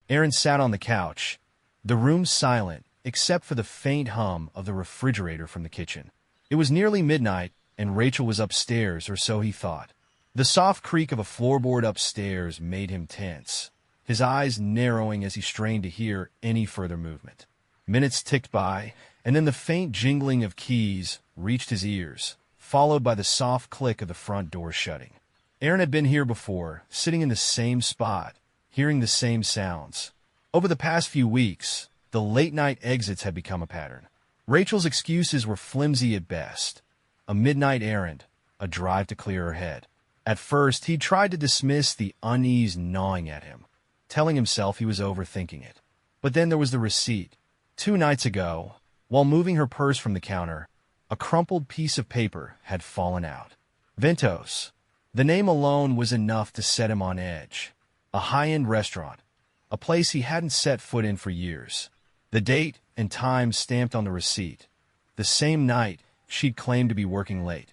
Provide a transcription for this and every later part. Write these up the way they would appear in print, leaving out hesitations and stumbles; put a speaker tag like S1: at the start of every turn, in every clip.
S1: Aaron sat on the couch, the room silent except for the faint hum of the refrigerator from the kitchen. It was nearly midnight, and Rachel was upstairs, or so he thought. The soft creak of a floorboard upstairs made him tense, his eyes narrowing as he strained to hear any further movement. Minutes ticked by, and then the faint jingling of keys reached his ears, followed by the soft click of the front door shutting. Aaron had been here before, sitting in the same spot, hearing the same sounds. Over the past few weeks, the late-night exits had become a pattern. Rachel's excuses were flimsy at best. A midnight errand, a drive to clear her head. At first, he tried to dismiss the unease gnawing at him, telling himself he was overthinking it. But then there was the receipt. 2 nights ago, while moving her purse from the counter, a crumpled piece of paper had fallen out. Ventos. The name alone was enough to set him on edge. A high-end restaurant, a place he hadn't set foot in for years. The date and time stamped on the receipt. The same night she'd claimed to be working late.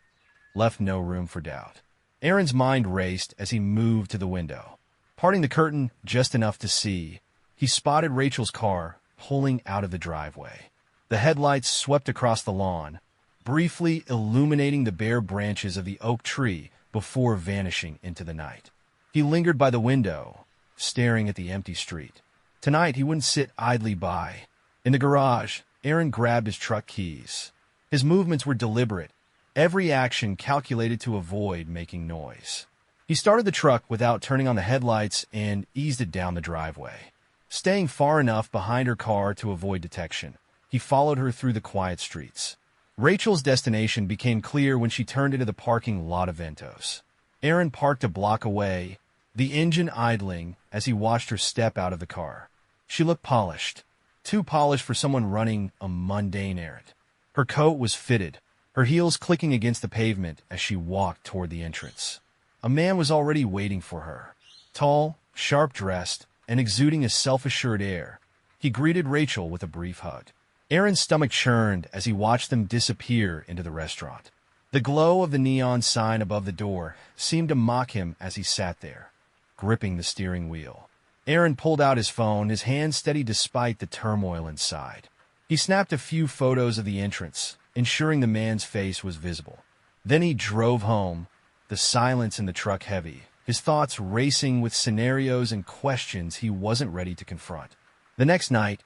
S1: Left no room for doubt. Aaron's mind raced as he moved to the window. Parting the curtain just enough to see, he spotted Rachel's car pulling out of the driveway. The headlights swept across the lawn, briefly illuminating the bare branches of the oak tree before vanishing into the night. He lingered by the window, staring at the empty street. Tonight he wouldn't sit idly by. In the garage, Aaron grabbed his truck keys. His movements were deliberate, every action calculated to avoid making noise. He started the truck without turning on the headlights and eased it down the driveway. Staying far enough behind her car to avoid detection, he followed her through the quiet streets. Rachel's destination became clear when she turned into the parking lot of Ventos. Aaron parked a block away, the engine idling as he watched her step out of the car. She looked polished, too polished for someone running a mundane errand. Her coat was fitted, her heels clicking against the pavement as she walked toward the entrance. A man was already waiting for her. Tall, sharp-dressed, and exuding a self-assured air, he greeted Rachel with a brief hug. Aaron's stomach churned as he watched them disappear into the restaurant. The glow of the neon sign above the door seemed to mock him as he sat there, gripping the steering wheel. Aaron pulled out his phone, his hand steady despite the turmoil inside. He snapped a few photos of the entrance, ensuring the man's face was visible. Then he drove home, the silence in the truck heavy, his thoughts racing with scenarios and questions he wasn't ready to confront. The next night,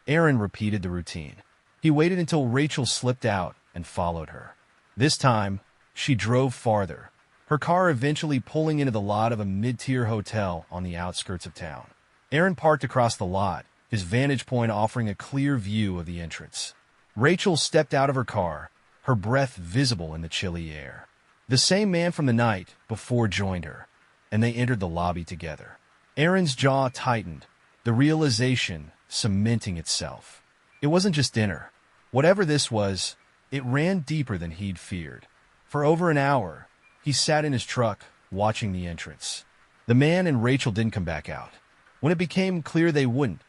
S1: Aaron repeated the routine. He waited until Rachel slipped out and followed her. This time, she drove farther, her car eventually pulling into the lot of a mid-tier hotel on the outskirts of town. Aaron parked across the lot, his vantage point offering a clear view of the entrance. Rachel stepped out of her car, her breath visible in the chilly air. The same man from the night before joined her, and they entered the lobby together. Aaron's jaw tightened, the realization cementing itself. It wasn't just dinner. Whatever this was, it ran deeper than he'd feared. For over an hour, he sat in his truck, watching the entrance. The man and Rachel didn't come back out. When it became clear they wouldn't,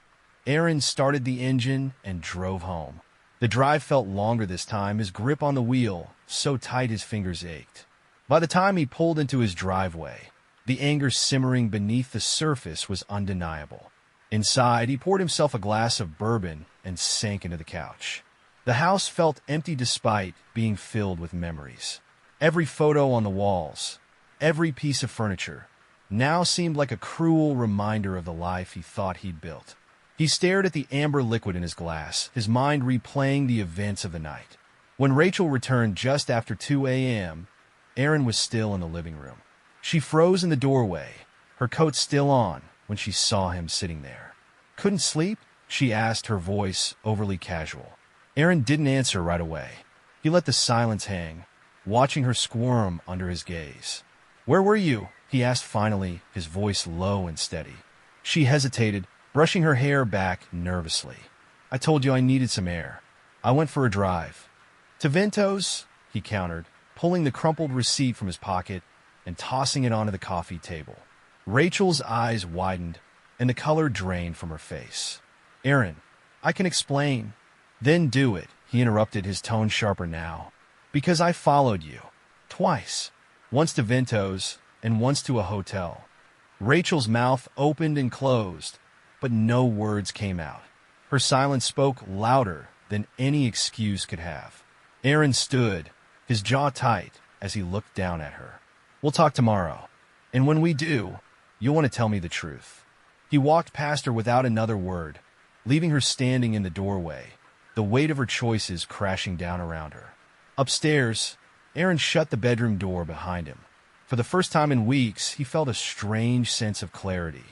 S1: Aaron started the engine and drove home. The drive felt longer this time, his grip on the wheel so tight his fingers ached. By the time he pulled into his driveway, the anger simmering beneath the surface was undeniable. Inside, he poured himself a glass of bourbon and sank into the couch. The house felt empty despite being filled with memories. Every photo on the walls, every piece of furniture, now seemed like a cruel reminder of the life he thought he'd built. He stared at the amber liquid in his glass, his mind replaying the events of the night. When Rachel returned just after 2 a.m., Aaron was still in the living room. She froze in the doorway, her coat still on, when she saw him sitting there. "Couldn't sleep?" she asked, her voice overly casual. Aaron didn't answer right away. He let the silence hang, watching her squirm under his gaze. "Where were you?" he asked finally, his voice low and steady. She hesitated, brushing her hair back nervously. "I told you I needed some air. I went for a drive." "To Ventos?" he countered, pulling the crumpled receipt from his pocket and tossing it onto the coffee table. Rachel's eyes widened, and the color drained from her face. "Aaron, I can explain." "Then do it," he interrupted, his tone sharper now. "Because I followed you. Twice. Once to Ventos, and once to a hotel." Rachel's mouth opened and closed, but no words came out. Her silence spoke louder than any excuse could have. Aaron stood, his jaw tight, as he looked down at her. "We'll talk tomorrow. And when we do, you'll want to tell me the truth." He walked past her without another word, leaving her standing in the doorway, the weight of her choices crashing down around her. Upstairs, Aaron shut the bedroom door behind him. For the first time in weeks, he felt a strange sense of clarity.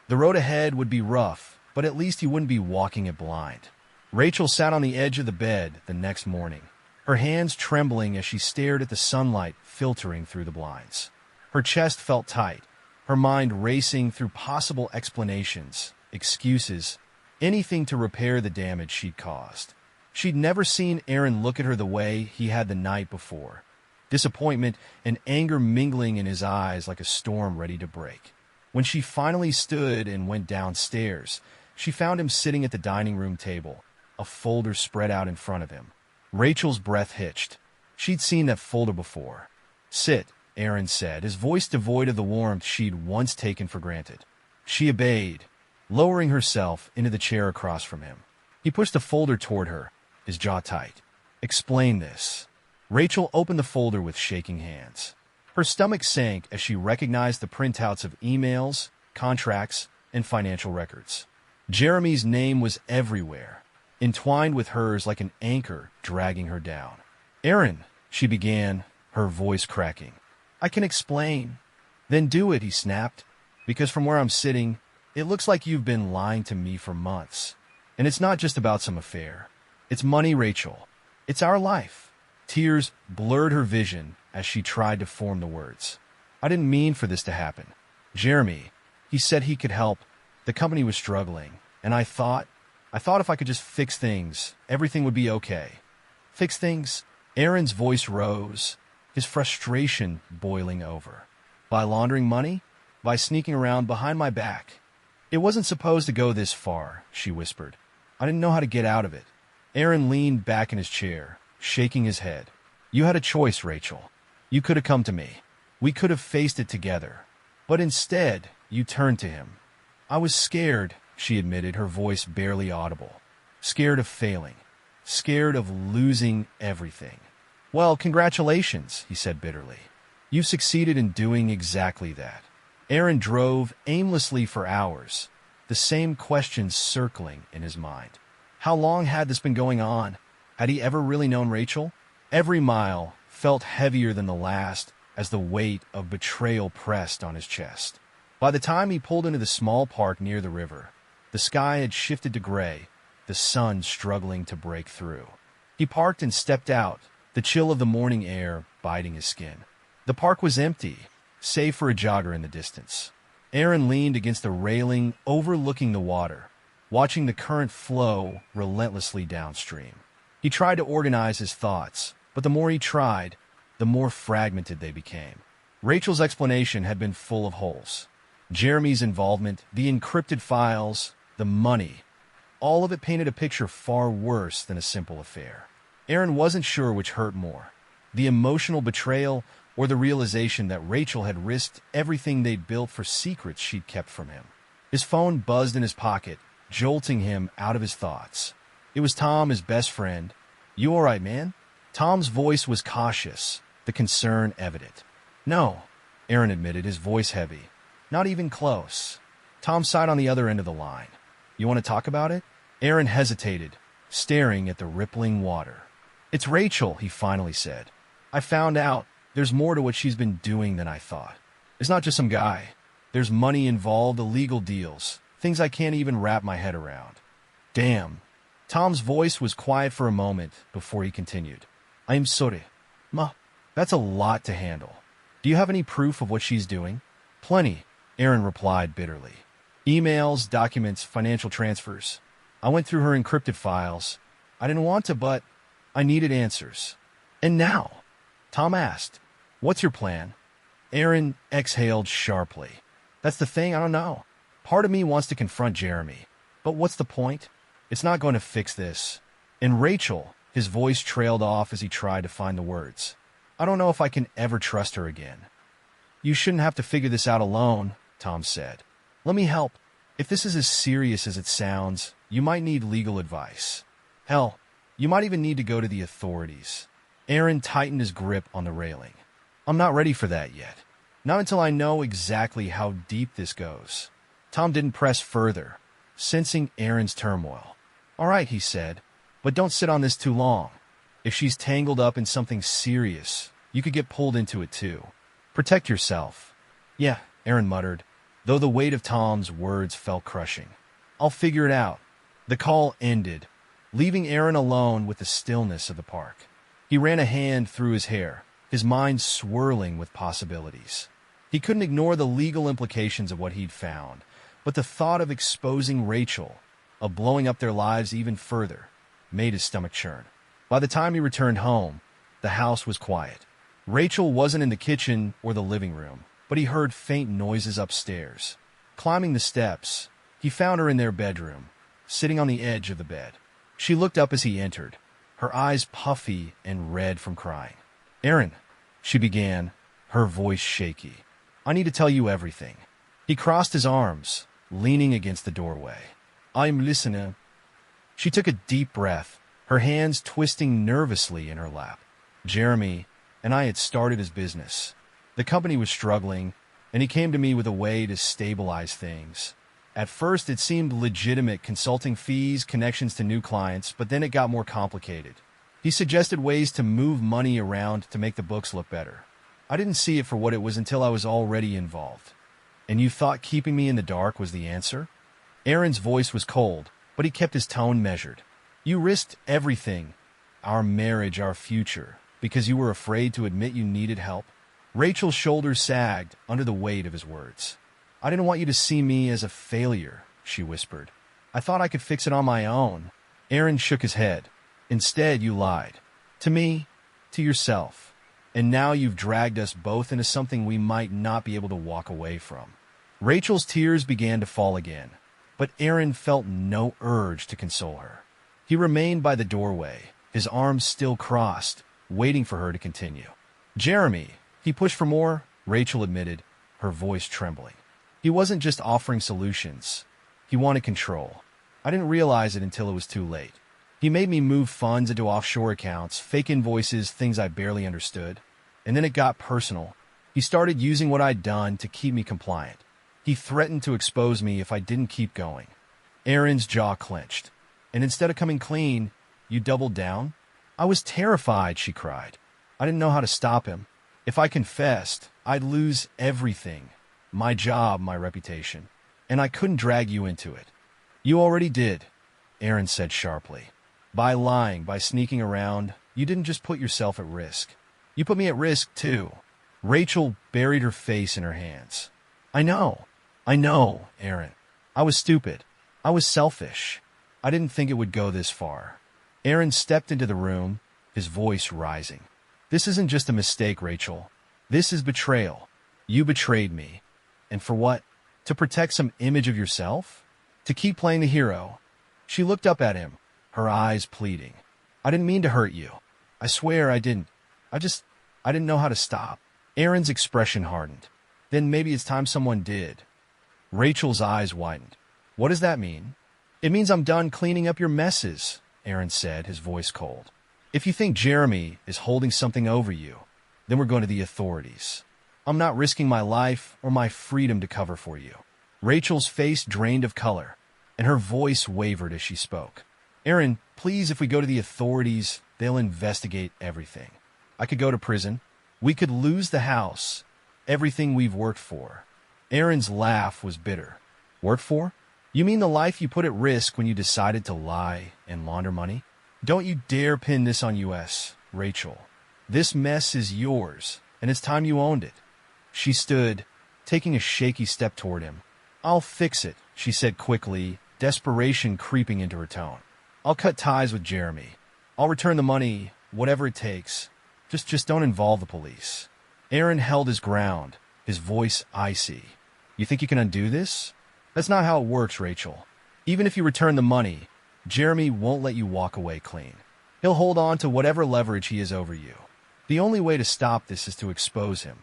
S1: The road ahead would be rough, but at least he wouldn't be walking it blind. Rachel sat on the edge of the bed the next morning, her hands trembling as she stared at the sunlight filtering through the blinds. Her chest felt tight, her mind racing through possible explanations, excuses, anything to repair the damage she'd caused. She'd never seen Aaron look at her the way he had the night before, disappointment and anger mingling in his eyes like a storm ready to break. When she finally stood and went downstairs, she found him sitting at the dining room table, a folder spread out in front of him. Rachel's breath hitched. She'd seen that folder before. "Sit," Aaron said, his voice devoid of the warmth she'd once taken for granted. She obeyed, lowering herself into the chair across from him. He pushed the folder toward her, his jaw tight. "Explain this." Rachel opened the folder with shaking hands. Her stomach sank as she recognized the printouts of emails, contracts, and financial records. Jeremy's name was everywhere, entwined with hers like an anchor dragging her down. "Aaron," she began, her voice cracking. "I can explain." "Then do it," he snapped, "because from where I'm sitting, it looks like you've been lying to me for months. And it's not just about some affair. It's money, Rachel. It's our life." Tears blurred her vision as she tried to form the words. "I didn't mean for this to happen. Jeremy, he said he could help. The company was struggling, and I thought if I could just fix things, everything would be okay." "Fix things?" Aaron's voice rose, his frustration boiling over. "By laundering money? By sneaking around behind my back?" "It wasn't supposed to go this far," she whispered. "I didn't know how to get out of it." Aaron leaned back in his chair, shaking his head. "You had a choice, Rachel. You could have come to me. We could have faced it together. But instead, you turned to him." "I was scared," she admitted, her voice barely audible. "Scared of failing. Scared of losing everything." "Well, congratulations," he said bitterly. "You've succeeded in doing exactly that." Aaron drove aimlessly for hours, the same questions circling in his mind. How long had this been going on? Had he ever really known Rachel? Every mile felt heavier than the last as the weight of betrayal pressed on his chest. By the time he pulled into the small park near the river, the sky had shifted to gray, the sun struggling to break through. He parked and stepped out, the chill of the morning air biting his skin. The park was empty, save for a jogger in the distance. Aaron leaned against the railing overlooking the water, watching the current flow relentlessly downstream. He tried to organize his thoughts, but the more he tried, the more fragmented they became. Rachel's explanation had been full of holes. Jeremy's involvement, the encrypted files, the money, all of it painted a picture far worse than a simple affair. Aaron wasn't sure which hurt more, the emotional betrayal or the realization that Rachel had risked everything they'd built for secrets she'd kept from him. His phone buzzed in his pocket, jolting him out of his thoughts. It was Tom, his best friend. "You all right, man?" Tom's voice was cautious, the concern evident. "No," Aaron admitted, his voice heavy. "Not even close." Tom sighed on the other end of the line. "You want to talk about it?" Aaron hesitated, staring at the rippling water. "It's Rachel," he finally said. "I found out there's more to what she's been doing than I thought. It's not just some guy. There's money involved, illegal deals, things I can't even wrap my head around." "Damn." Tom's voice was quiet for a moment before he continued. "I'm sorry. Ma, that's a lot to handle. Do you have any proof of what she's doing?" "Plenty," Aaron replied bitterly. "Emails, documents, financial transfers. I went through her encrypted files. I didn't want to, but I needed answers." "And now?" Tom asked. "What's your plan?" Aaron exhaled sharply. "That's the thing, I don't know. Part of me wants to confront Jeremy. But what's the point? It's not going to fix this. And Rachel," his voice trailed off as he tried to find the words. "I don't know if I can ever trust her again." "You shouldn't have to figure this out alone," Tom said. "Let me help. If this is as serious as it sounds, you might need legal advice. Hell, you might even need to go to the authorities. Aaron tightened his grip on the railing. I'm not ready for that yet. Not until I know exactly how deep this goes. Tom didn't press further, sensing Aaron's turmoil. All right, he said, but don't sit on this too long. If she's tangled up in something serious, you could get pulled into it too. Protect yourself. Yeah, Aaron muttered, though the weight of Tom's words felt crushing. I'll figure it out. The call ended, leaving Aaron alone with the stillness of the park. He ran a hand through his hair, his mind swirling with possibilities. He couldn't ignore the legal implications of what he'd found, but the thought of exposing Rachel, of blowing up their lives even further, made his stomach churn. By the time he returned home, the house was quiet. Rachel wasn't in the kitchen or the living room, but he heard faint noises upstairs. Climbing the steps, he found her in their bedroom, sitting on the edge of the bed. She looked up as he entered, her eyes puffy and red from crying. Aaron, she began, her voice shaky. I need to tell you everything. He crossed his arms, leaning against the doorway. I'm listening. She took a deep breath, her hands twisting nervously in her lap. Jeremy and I had started his business. The company was struggling, and he came to me with a way to stabilize things. At first, it seemed legitimate, consulting fees, connections to new clients, but then it got more complicated. He suggested ways to move money around to make the books look better. I didn't see it for what it was until I was already involved. And you thought keeping me in the dark was the answer? Aaron's voice was cold, but he kept his tone measured. You risked everything, our marriage, our future, because you were afraid to admit you needed help. Rachel's shoulders sagged under the weight of his words. I didn't want you to see me as a failure, she whispered. I thought I could fix it on my own. Aaron shook his head. Instead, you lied. To me, to yourself. And now you've dragged us both into something we might not be able to walk away from. Rachel's tears began to fall again, but Aaron felt no urge to console her. He remained by the doorway, his arms still crossed, waiting for her to continue. Jeremy, he pushed for more, Rachel admitted, her voice trembling. He wasn't just offering solutions. He wanted control. I didn't realize it until it was too late. He made me move funds into offshore accounts, fake invoices, things I barely understood. And then it got personal. He started using what I'd done to keep me compliant. He threatened to expose me if I didn't keep going. Aaron's jaw clenched. And instead of coming clean, you doubled down? I was terrified, she cried. I didn't know how to stop him. If I confessed, I'd lose everything. My job, my reputation. And I couldn't drag you into it. You already did, Aaron said sharply. By lying, by sneaking around, you didn't just put yourself at risk. You put me at risk, too. Rachel buried her face in her hands. I know, Aaron. I was stupid. I was selfish. I didn't think it would go this far. Aaron stepped into the room, his voice rising. This isn't just a mistake, Rachel. This is betrayal. You betrayed me. And for what? To protect some image of yourself? To keep playing the hero? She looked up at him, her eyes pleading. I didn't mean to hurt you. I swear I didn't. I didn't know how to stop. Aaron's expression hardened. Then maybe it's time someone did. Rachel's eyes widened. What does that mean? It means I'm done cleaning up your messes, Aaron said, his voice cold. If you think Jeremy is holding something over you, then we're going to the authorities. I'm not risking my life or my freedom to cover for you. Rachel's face drained of color, and her voice wavered as she spoke. Aaron, please, if we go to the authorities, they'll investigate everything. I could go to prison. We could lose the house, everything we've worked for. Aaron's laugh was bitter. Worked for? You mean the life you put at risk when you decided to lie and launder money? Don't you dare pin this on us, Rachel. This mess is yours, and it's time you owned it. She stood, taking a shaky step toward him. I'll fix it, she said quickly, desperation creeping into her tone. I'll cut ties with Jeremy. I'll return the money, whatever it takes. Just don't involve the police. Aaron held his ground, his voice icy. You think you can undo this? That's not how it works, Rachel. Even if you return the money, Jeremy won't let you walk away clean. He'll hold on to whatever leverage he has over you. The only way to stop this is to expose him.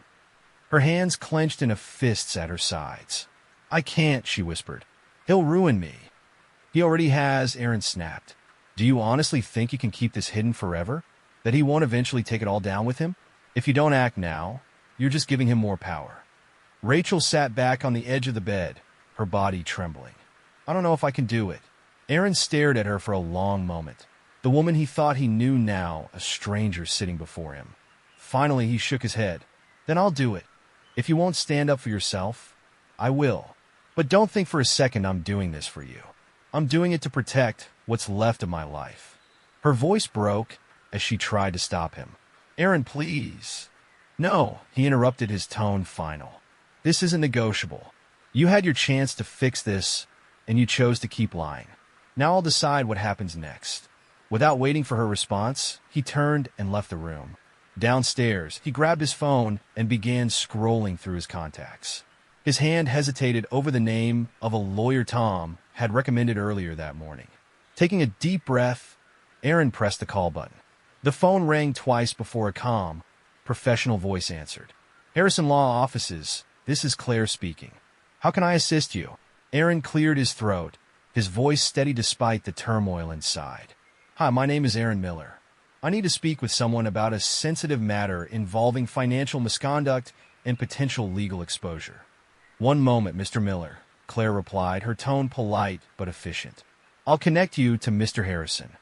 S1: Her hands clenched into fists at her sides. I can't, she whispered. He'll ruin me. He already has, Aaron snapped. Do you honestly think you can keep this hidden forever? That he won't eventually take it all down with him? If you don't act now, you're just giving him more power. Rachel sat back on the edge of the bed, her body trembling. I don't know if I can do it. Aaron stared at her for a long moment. The woman he thought he knew now, a stranger sitting before him. Finally, he shook his head. Then I'll do it. If you won't stand up for yourself, I will. But don't think for a second I'm doing this for you. I'm doing it to protect what's left of my life. Her voice broke as she tried to stop him. Aaron, please. No, he interrupted, his tone final. This isn't negotiable. You had your chance to fix this, and you chose to keep lying. Now I'll decide what happens next. Without waiting for her response, he turned and left the room. Downstairs, he grabbed his phone and began scrolling through his contacts. His hand hesitated over the name of a lawyer Tom had recommended earlier that morning. Taking a deep breath, Aaron pressed the call button. The phone rang twice before a calm, professional voice answered. Harrison Law Offices, this is Claire speaking. How can I assist you? Aaron cleared his throat, his voice steady despite the turmoil inside. Hi, my name is Aaron Miller. I need to speak with someone about a sensitive matter involving financial misconduct and potential legal exposure. One moment, Mr. Miller, Claire replied, her tone polite but efficient. I'll connect you to Mr. Harrison.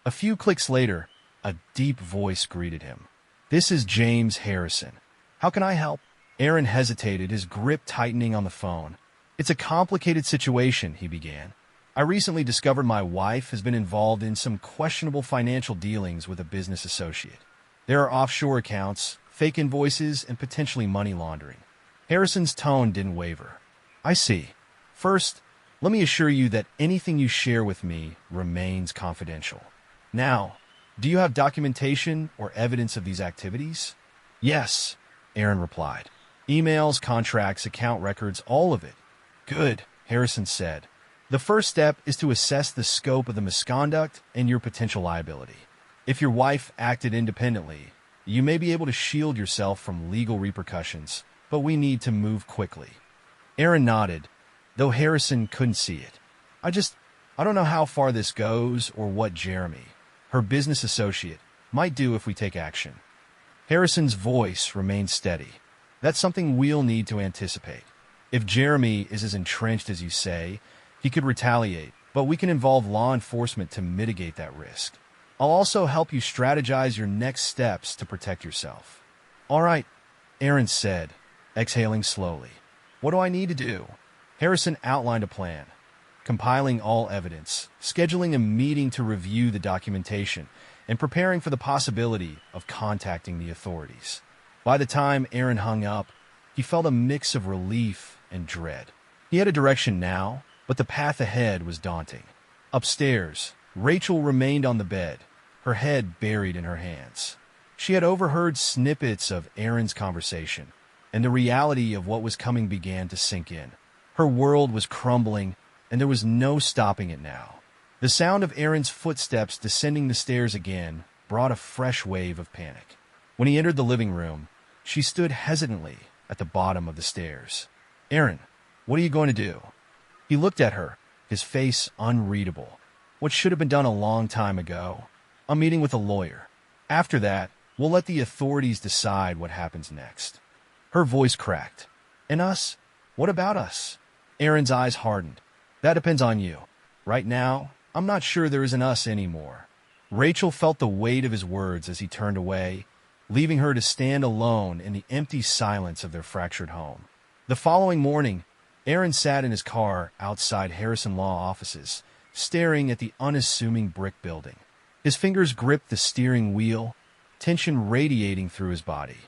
S1: A few clicks later, a deep voice greeted him. This is James Harrison. How can I help? Aaron hesitated, his grip tightening on the phone. It's a complicated situation, he began. I recently discovered my wife has been involved in some questionable financial dealings with a business associate. There are offshore accounts, fake invoices, and potentially money laundering. Harrison's tone didn't waver. I see. First, let me assure you that anything you share with me remains confidential. Now, do you have documentation or evidence of these activities? Yes, Aaron replied. Emails, contracts, account records, all of it. Good, Harrison said. The first step is to assess the scope of the misconduct and your potential liability. If your wife acted independently, you may be able to shield yourself from legal repercussions, but we need to move quickly. Aaron nodded, though Harrison couldn't see it. I don't know how far this goes or what Jeremy, her business associate, might do if we take action. Harrison's voice remained steady. That's something we'll need to anticipate. If Jeremy is as entrenched as you say, he could retaliate, but we can involve law enforcement to mitigate that risk. I'll also help you strategize your next steps to protect yourself. All right, Aaron said, exhaling slowly. What do I need to do? Harrison outlined a plan. Compiling all evidence, scheduling a meeting to review the documentation, and preparing for the possibility of contacting the authorities. By the time Aaron hung up, he felt a mix of relief and dread. He had a direction now, but the path ahead was daunting. Upstairs, Rachel remained on the bed, her head buried in her hands. She had overheard snippets of Aaron's conversation, and the reality of what was coming began to sink in. Her world was crumbling, and there was no stopping it now. The sound of Aaron's footsteps descending the stairs again brought a fresh wave of panic. When he entered the living room, she stood hesitantly at the bottom of the stairs. Aaron, what are you going to do? He looked at her, his face unreadable. What should have been done a long time ago? I'm meeting with a lawyer. After that, we'll let the authorities decide what happens next. Her voice cracked. And us? What about us? Aaron's eyes hardened. That depends on you. Right now, I'm not sure there is an us anymore. Rachel felt the weight of his words as he turned away, leaving her to stand alone in the empty silence of their fractured home. The following morning, Aaron sat in his car outside Harrison Law Offices, staring at the unassuming brick building. His fingers gripped the steering wheel, tension radiating through his body.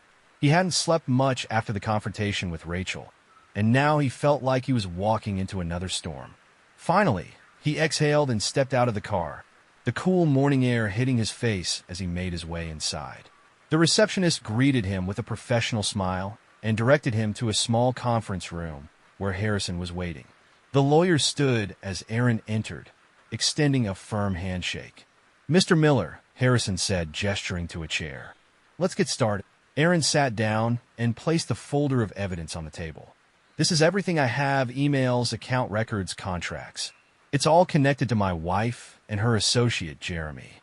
S1: He hadn't slept much after the confrontation with Rachel, and now he felt like he was walking into another storm. Finally, he exhaled and stepped out of the car, the cool morning air hitting his face as he made his way inside. The receptionist greeted him with a professional smile and directed him to a small conference room where Harrison was waiting. The lawyer stood as Aaron entered, extending a firm handshake. Mr. Miller, Harrison said, gesturing to a chair. Let's get started. Aaron sat down and placed the folder of evidence on the table. This is everything I have: emails, account records, contracts. It's all connected to my wife and her associate, Jeremy.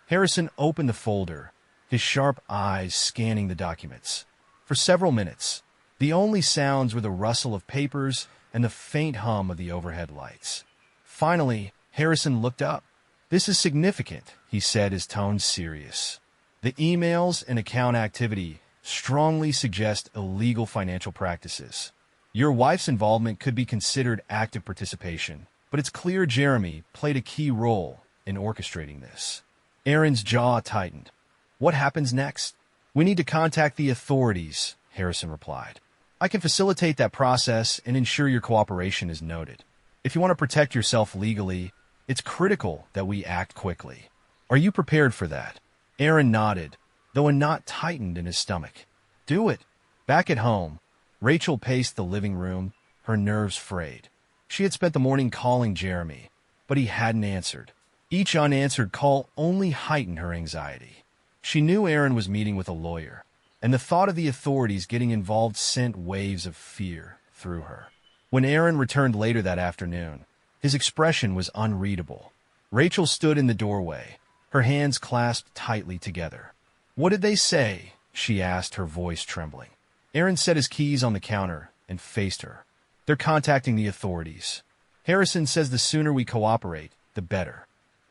S1: Harrison opened the folder, his sharp eyes scanning the documents. For several minutes, the only sounds were the rustle of papers and the faint hum of the overhead lights. Finally, Harrison looked up. "This is significant," he said, his tone serious. "The emails and account activity strongly suggest illegal financial practices. Your wife's involvement could be considered active participation, but it's clear Jeremy played a key role in orchestrating this." Aaron's jaw tightened. "What happens next?" "We need to contact the authorities," Harrison replied. "I can facilitate that process and ensure your cooperation is noted. If you want to protect yourself legally, it's critical that we act quickly. Are you prepared for that?" Aaron nodded, though a knot tightened in his stomach. "Do it." Back at home, Rachel paced the living room, her nerves frayed. She had spent the morning calling Jeremy, but he hadn't answered. Each unanswered call only heightened her anxiety. She knew Aaron was meeting with a lawyer, and the thought of the authorities getting involved sent waves of fear through her. When Aaron returned later that afternoon, his expression was unreadable. Rachel stood in the doorway, her hands clasped tightly together. "What did they say?" she asked, her voice trembling. Aaron set his keys on the counter and faced her. "They're contacting the authorities. Harrison says the sooner we cooperate, the better."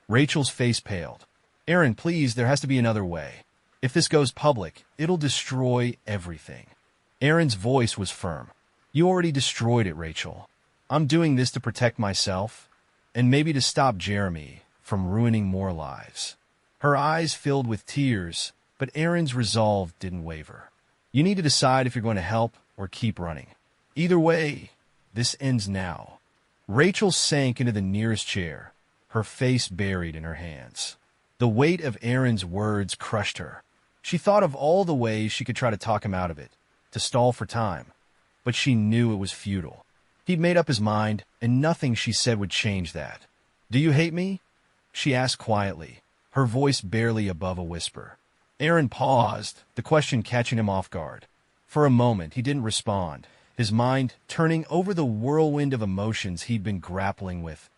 S1: Rachel's face paled. "Aaron, please, there has to be another way. If this goes public, it'll destroy everything." Aaron's voice was firm. "You already destroyed it, Rachel. I'm doing this to protect myself, and maybe to stop Jeremy from ruining more lives." Her eyes filled with tears, but Aaron's resolve didn't waver. "You need to decide if you're going to help or keep running. Either way, this ends now." Rachel sank into the nearest chair, her face buried in her hands. The weight of Aaron's words crushed her. She thought of all the ways she could try to talk him out of it, to stall for time, but she knew it was futile. He'd made up his mind, and nothing she said would change that. "Do you hate me?" she asked quietly, her voice barely above a whisper. Aaron paused, the question catching him off guard. For a moment, he didn't respond, his mind turning over the whirlwind of emotions he'd been grappling with: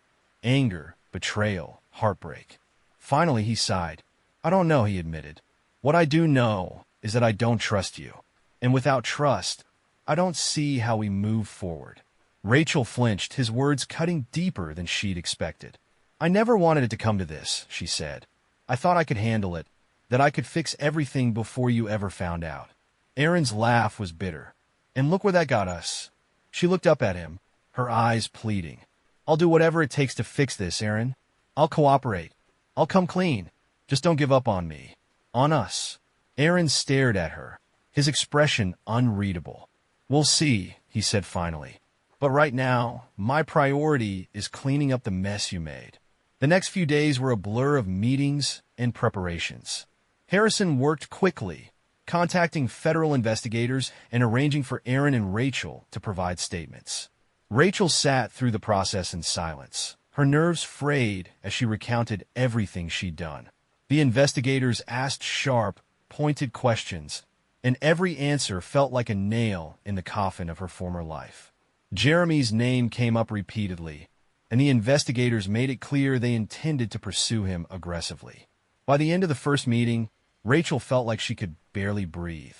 S1: anger, betrayal, heartbreak. Finally, he sighed. "I don't know," he admitted. "What I do know is that I don't trust you. And without trust, I don't see how we move forward." Rachel flinched, his words cutting deeper than she'd expected. "I never wanted it to come to this," she said. "I thought I could handle it, that I could fix everything before you ever found out." Aaron's laugh was bitter. "And look where that got us." She looked up at him, her eyes pleading. "I'll do whatever it takes to fix this, Aaron. I'll cooperate. I'll come clean. Just don't give up on me. On us." Aaron stared at her, his expression unreadable. "We'll see," he said finally. "But right now, my priority is cleaning up the mess you made." The next few days were a blur of meetings and preparations. Harrison worked quickly, contacting federal investigators and arranging for Aaron and Rachel to provide statements. Rachel sat through the process in silence, her nerves frayed as she recounted everything she'd done. The investigators asked sharp, pointed questions, and every answer felt like a nail in the coffin of her former life. Jeremy's name came up repeatedly, and the investigators made it clear they intended to pursue him aggressively. By the end of the first meeting, Rachel felt like she could barely breathe.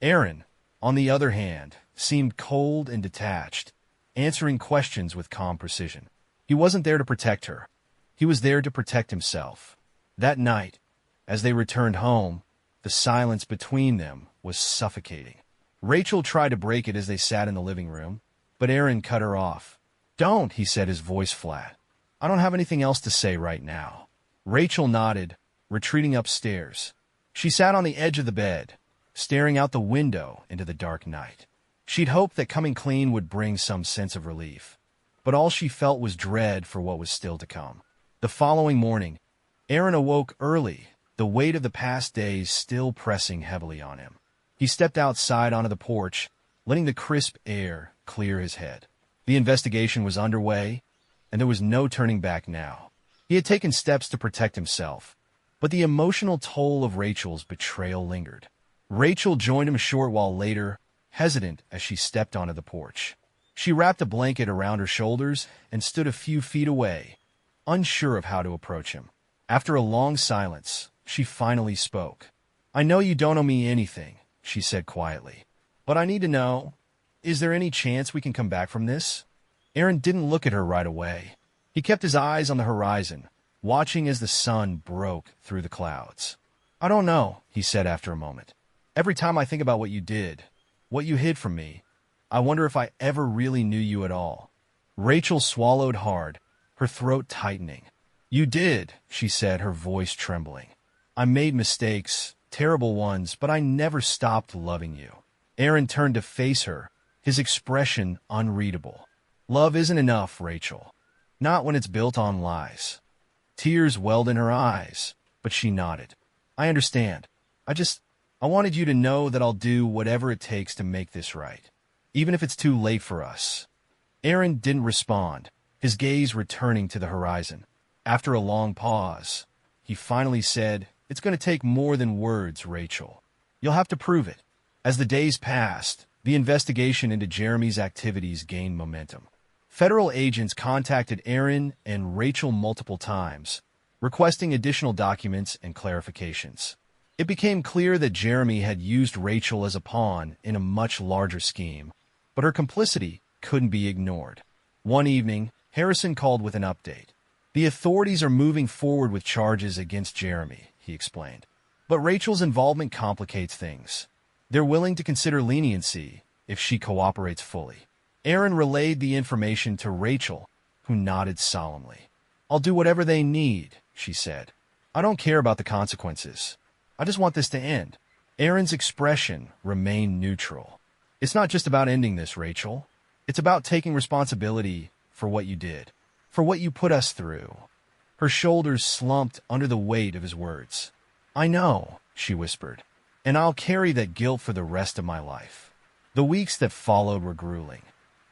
S1: Aaron, on the other hand, seemed cold and detached, answering questions with calm precision. He wasn't there to protect her. He was there to protect himself. That night, as they returned home, the silence between them was suffocating. Rachel tried to break it as they sat in the living room, but Aaron cut her off. "Don't," he said, his voice flat. "I don't have anything else to say right now." Rachel nodded, retreating upstairs. She sat on the edge of the bed, staring out the window into the dark night. She'd hoped that coming clean would bring some sense of relief, but all she felt was dread for what was still to come. The following morning, Aaron awoke early, the weight of the past days still pressing heavily on him. He stepped outside onto the porch, letting the crisp air clear his head. The investigation was underway, and there was no turning back now. He had taken steps to protect himself, but the emotional toll of Rachel's betrayal lingered. Rachel joined him a short while later, hesitant as she stepped onto the porch. She wrapped a blanket around her shoulders and stood a few feet away, unsure of how to approach him. After a long silence, she finally spoke. "I know you don't owe me anything," she said quietly. "But I need to know, is there any chance we can come back from this?" Aaron didn't look at her right away. He kept his eyes on the horizon, watching as the sun broke through the clouds. "I don't know," he said after a moment. "Every time I think about what you did, what you hid from me, I wonder if I ever really knew you at all." Rachel swallowed hard, her throat tightening. "You did," she said, her voice trembling. "I made mistakes, terrible ones, but I never stopped loving you." Aaron turned to face her, his expression unreadable. "Love isn't enough, Rachel. Not when it's built on lies." Tears welled in her eyes, but she nodded. "I understand. I wanted you to know that I'll do whatever it takes to make this right, even if it's too late for us." Aaron didn't respond, his gaze returning to the horizon. After a long pause, he finally said, "It's going to take more than words, Rachel. You'll have to prove it." As the days passed, the investigation into Jeremy's activities gained momentum. Federal agents contacted Aaron and Rachel multiple times, requesting additional documents and clarifications. It became clear that Jeremy had used Rachel as a pawn in a much larger scheme, but her complicity couldn't be ignored. One evening, Harrison called with an update. "The authorities are moving forward with charges against Jeremy," he explained. "But Rachel's involvement complicates things. They're willing to consider leniency if she cooperates fully." Aaron relayed the information to Rachel, who nodded solemnly. "I'll do whatever they need," she said. "I don't care about the consequences. I just want this to end." Aaron's expression remained neutral. "It's not just about ending this, Rachel. It's about taking responsibility for what you did, for what you put us through." Her shoulders slumped under the weight of his words. "I know," she whispered, "and I'll carry that guilt for the rest of my life." The weeks that followed were grueling.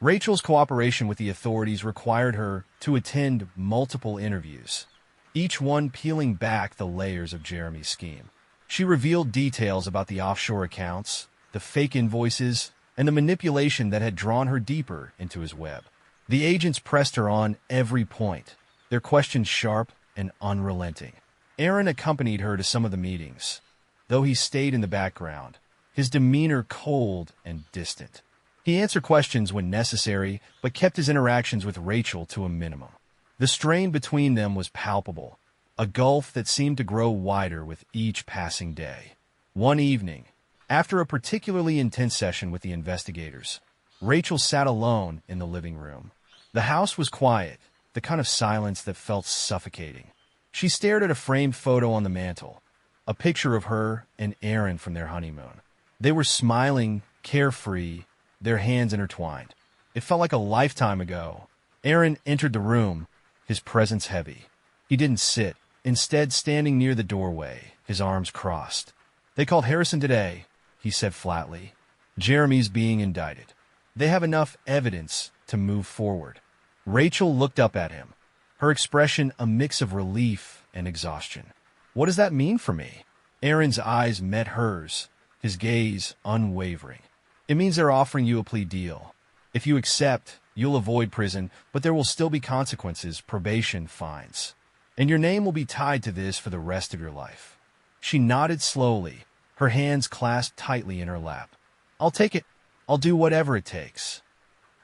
S1: Rachel's cooperation with the authorities required her to attend multiple interviews, each one peeling back the layers of Jeremy's scheme. She revealed details about the offshore accounts, the fake invoices, and the manipulation that had drawn her deeper into his web. The agents pressed her on every point, their questions sharp and unrelenting. Aaron accompanied her to some of the meetings, though he stayed in the background, his demeanor cold and distant. He answered questions when necessary, but kept his interactions with Rachel to a minimum. The strain between them was palpable, a gulf that seemed to grow wider with each passing day. One evening, after a particularly intense session with the investigators, Rachel sat alone in the living room. The house was quiet, the kind of silence that felt suffocating. She stared at a framed photo on the mantel, a picture of her and Aaron from their honeymoon. They were smiling, carefree, their hands intertwined. It felt like a lifetime ago. Aaron entered the room, his presence heavy. He didn't sit, instead standing near the doorway, his arms crossed. "They called Harrison today," he said flatly. "Jeremy's being indicted. They have enough evidence to move forward." Rachel looked up at him, her expression a mix of relief and exhaustion. "What does that mean for me?" Aaron's eyes met hers, his gaze unwavering. "It means they're offering you a plea deal. If you accept, you'll avoid prison, but there will still be consequences, probation, fines. And your name will be tied to this for the rest of your life." She nodded slowly, her hands clasped tightly in her lap. "I'll take it. I'll do whatever it takes."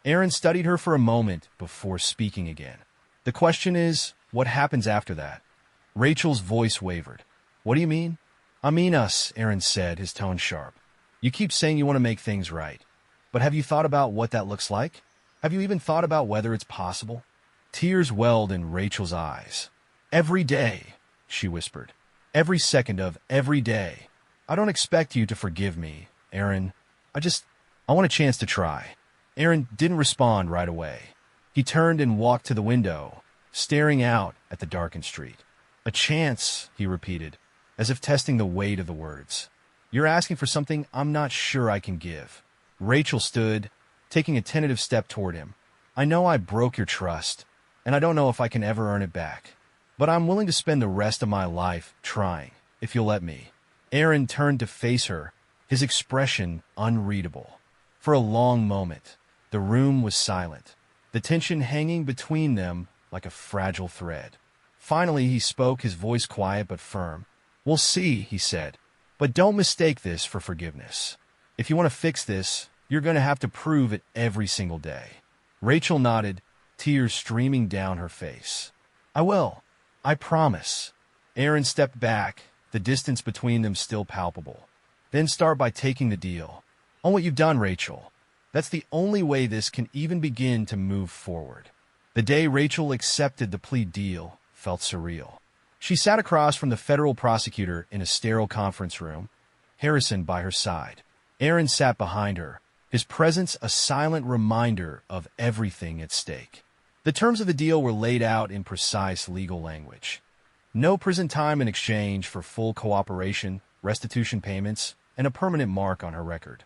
S1: Aaron studied her for a moment before speaking again. "The question is, what happens after that?" Rachel's voice wavered. "What do you mean?" "I mean us," Aaron said, his tone sharp. "You keep saying you want to make things right. But have you thought about what that looks like? Have you even thought about whether it's possible?" Tears welled in Rachel's eyes. "Every day," she whispered. "Every second of every day. I don't expect you to forgive me, Aaron. I want a chance to try." Aaron didn't respond right away. He turned and walked to the window, staring out at the darkened street. "A chance," he repeated, as if testing the weight of the words. "You're asking for something I'm not sure I can give." Rachel stood, taking a tentative step toward him. "I know I broke your trust, and I don't know if I can ever earn it back. But I'm willing to spend the rest of my life trying, if you'll let me." Aaron turned to face her, his expression unreadable. For a long moment, The room was silent, the tension hanging between them like a fragile thread. Finally, he spoke, his voice quiet but firm. "We'll see," he said. "But don't mistake this for forgiveness. If you want to fix this, you're going to have to prove it every single day." Rachel nodded, tears streaming down her face. "I will. I promise." Aaron stepped back, the distance between them still palpable. "Then start by taking the deal on what you've done, Rachel. That's the only way this can even begin to move forward." The day Rachel accepted the plea deal felt surreal. She sat across from the federal prosecutor in a sterile conference room, Harrison by her side. Aaron sat behind her, his presence a silent reminder of everything at stake. The terms of the deal were laid out in precise legal language. No prison time in exchange for full cooperation, restitution payments, and a permanent mark on her record.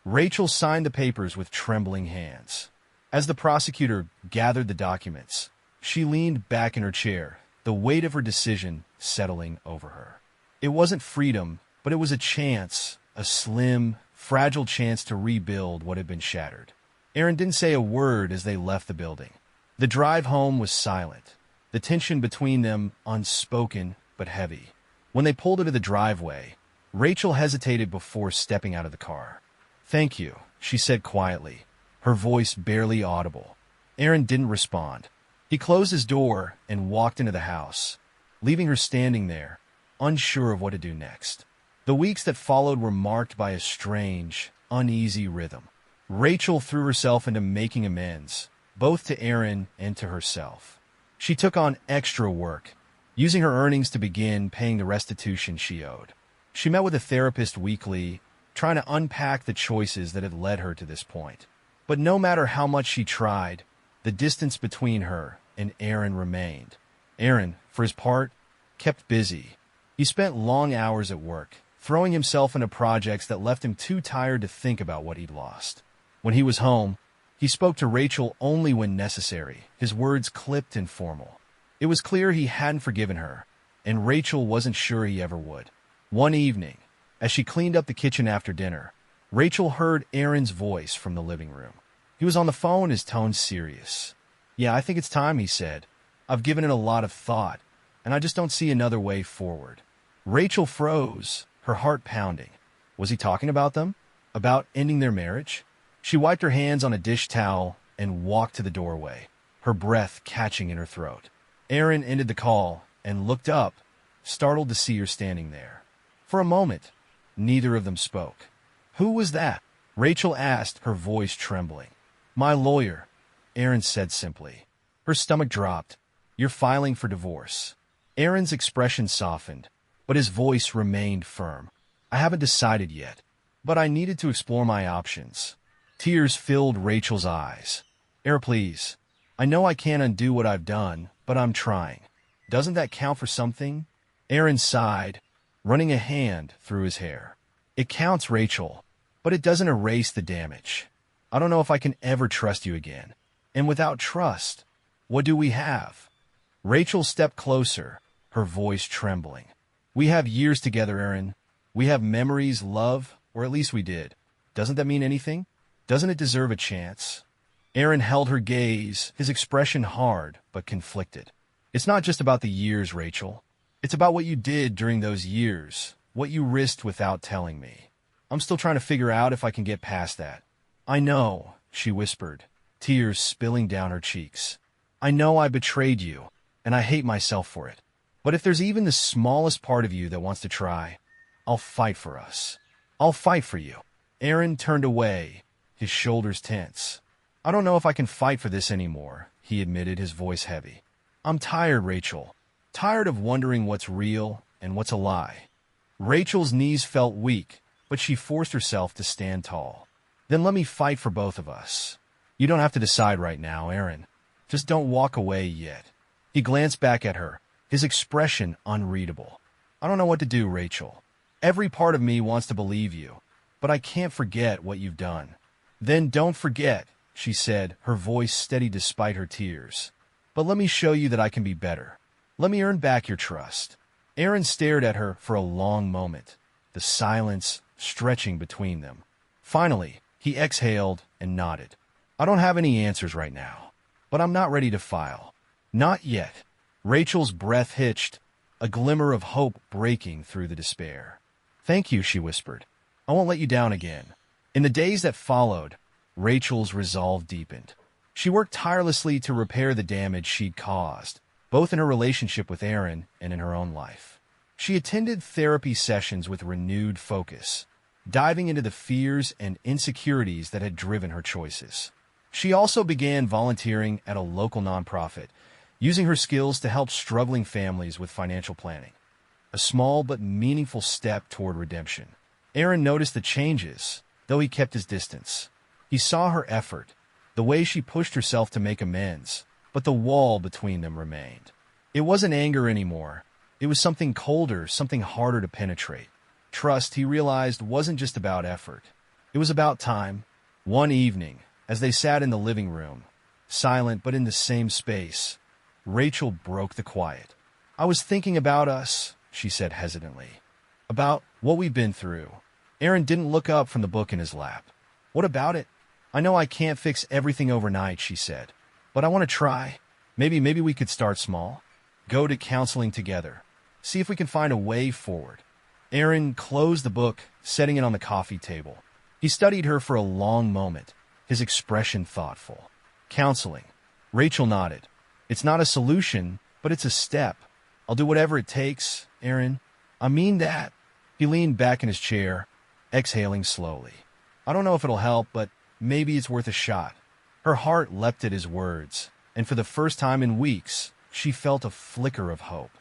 S1: Rachel signed the papers with trembling hands. As the prosecutor gathered the documents, she leaned back in her chair, the weight of her decision settling over her. It wasn't freedom, but it was a chance, a slim, fragile chance to rebuild what had been shattered. Aaron didn't say a word as they left the building. The drive home was silent, the tension between them unspoken but heavy. When they pulled into the driveway, Rachel hesitated before stepping out of the car. "Thank you," she said quietly, her voice barely audible. Aaron didn't respond. He closed his door and walked into the house, leaving her standing there, unsure of what to do next. The weeks that followed were marked by a strange, uneasy rhythm. Rachel threw herself into making amends, both to Aaron and to herself. She took on extra work, using her earnings to begin paying the restitution she owed. She met with a therapist weekly, trying to unpack the choices that had led her to this point. But no matter how much she tried, the distance between her and Aaron remained. Aaron, for his part, kept busy. He spent long hours at work, throwing himself into projects that left him too tired to think about what he'd lost. When he was home, he spoke to Rachel only when necessary, his words clipped and formal. It was clear he hadn't forgiven her, and Rachel wasn't sure he ever would. One evening, as she cleaned up the kitchen after dinner, Rachel heard Aaron's voice from the living room. He was on the phone, his tone serious. "Yeah, I think it's time," he said. "I've given it a lot of thought, and I just don't see another way forward." Rachel froze, her heart pounding. Was he talking about them? About ending their marriage? She wiped her hands on a dish towel and walked to the doorway, her breath catching in her throat. Aaron ended the call and looked up, startled to see her standing there. For a moment, neither of them spoke. "Who was that?" Rachel asked, her voice trembling. "My lawyer," Aaron said simply. Her stomach dropped. "You're filing for divorce." Aaron's expression softened, but his voice remained firm. "I haven't decided yet, but I needed to explore my options." Tears filled Rachel's eyes. "Aaron, please. I know I can't undo what I've done, but I'm trying. Doesn't that count for something?" Aaron sighed, running a hand through his hair. "It counts, Rachel, but it doesn't erase the damage. I don't know if I can ever trust you again. And without trust, what do we have?" Rachel stepped closer, her voice trembling. "We have years together, Aaron. We have memories, love, or at least we did. Doesn't that mean anything? Doesn't it deserve a chance?" Aaron held her gaze, his expression hard but conflicted. "It's not just about the years, Rachel. It's about what you did during those years, what you risked without telling me. I'm still trying to figure out if I can get past that." "I know," she whispered, tears spilling down her cheeks. "I know I betrayed you, and I hate myself for it. But if there's even the smallest part of you that wants to try, I'll fight for us. I'll fight for you." Aaron turned away, his shoulders tense. "I don't know if I can fight for this anymore," he admitted, his voice heavy. "I'm tired, Rachel. Tired of wondering what's real and what's a lie." Rachel's knees felt weak, but she forced herself to stand tall. "Then let me fight for both of us. You don't have to decide right now, Aaron. Just don't walk away yet." He glanced back at her, his expression unreadable. "I don't know what to do, Rachel. Every part of me wants to believe you, but I can't forget what you've done." "Then don't forget," she said, her voice steady despite her tears. "But let me show you that I can be better. Let me earn back your trust." Aaron stared at her for a long moment, the silence stretching between them. Finally, he exhaled and nodded. I don't have any answers right now, but I'm not ready to file. Not yet. Rachel's breath hitched, a glimmer of hope breaking through the despair. Thank you, she whispered. I won't let you down again. In the days that followed, Rachel's resolve deepened. She worked tirelessly to repair the damage she'd caused, both in her relationship with Aaron and in her own life. She attended therapy sessions with renewed focus, diving into the fears and insecurities that had driven her choices. She also began volunteering at a local nonprofit, using her skills to help struggling families with financial planning. A small but meaningful step toward redemption. Aaron noticed the changes, though he kept his distance. He saw her effort, the way she pushed herself to make amends, but the wall between them remained. It wasn't anger anymore. It was something colder, something harder to penetrate. Trust, he realized, wasn't just about effort. It was about time. One evening, as they sat in the living room, silent but in the same space, Rachel broke the quiet. I was thinking about us, she said hesitantly. About what we've been through. Aaron didn't look up from the book in his lap. What about it? I know I can't fix everything overnight, she said, but I want to try. Maybe we could start small. Go to counseling together. See if we can find a way forward. Aaron closed the book, setting it on the coffee table. He studied her for a long moment, his expression thoughtful. Counseling. Rachel nodded. It's not a solution, but it's a step. I'll do whatever it takes, Aaron. I mean that. He leaned back in his chair, exhaling slowly. I don't know if it'll help, but maybe it's worth a shot. Her heart leapt at his words, and for the first time in weeks, she felt a flicker of hope.